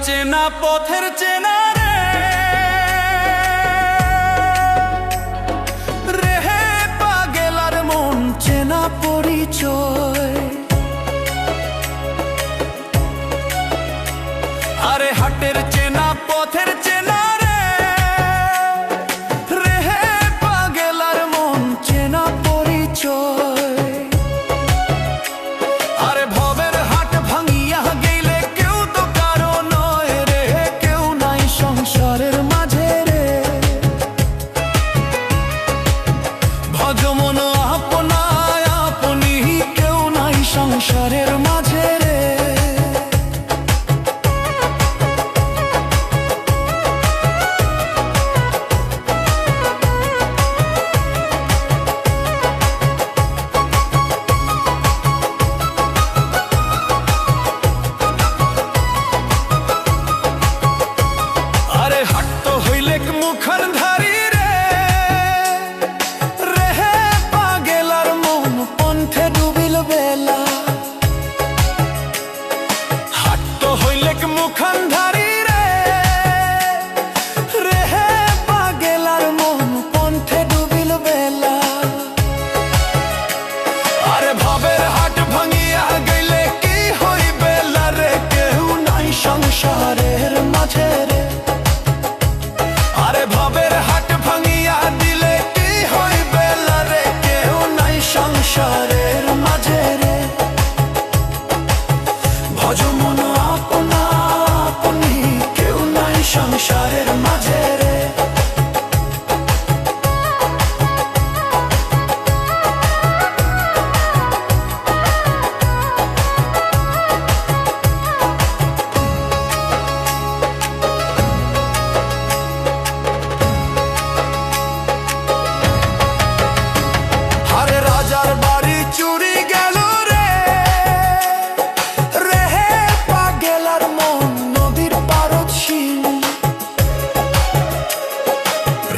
চেনা পথের চেনা রে রেহে পাগেলার মন চেনা পরিচয়। আরে হাটের চেনা পথের চেনা রে রেহে পাগেলার মন চেনা পরিচয়। আরে ভবের হাট ভাঙিয়া গেলে কেউ তো কারো নয় রে, কেউ নাই সংসারের মাঝে রে। ভজ মন আপনায় আপনি, কেউ নাই সংসারের মাঝে রে। মুখর ধারি রে রেহে পাগেলার মন পন্থে ডুবিল বেলা। হাট তো হইলেক মুখর ধারি রে রেহে পাগেলার মন পন্থে ডুবিল বেলা। আরে ভবের হাট ভাঙিয়া গেলে কি হইবে রে, কেউ নাই সংসারের মাঝে রে। ভবের হাট ভাঙিয়া দিলে কি হইবে রে, কেউ নাই সংসারের মাঝে রে। ভজ মন আপনা আপনি, কেউ নাই সংসারের মাঝে রে।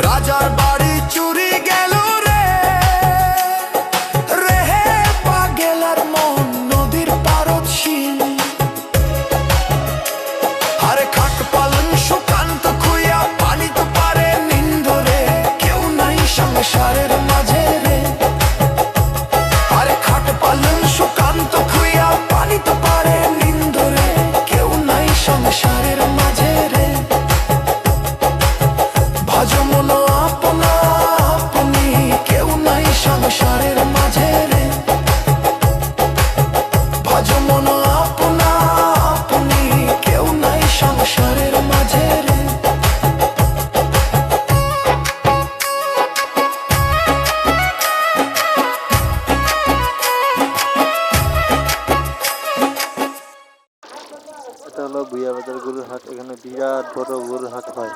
রাজার বাড়ি চুরি গেল রে রেহে পাগেলার মন নদীর পারদ শিল। আরে খাট পালন সুকান্ত খুইয়া পানি তো পারে নিন্দরে, কেউ নাই সংসারের মাঝে রে। আরে খাট পালন সুকান্ত খুইয়া পানি তো পারে নিন্দরে, কেউ নাই সংসারের মাঝে রে। ভজ মন আপনা আপনি, কেউ নাই সংসারের মাঝে রে। ভজ মন আপনা আপনি, কেউ নাই সংসারের মাঝে রে। এটা হলো ভুইয়া বাজার গরুর হাট। এখানে বিরাট বড় গরুর হাট হয়।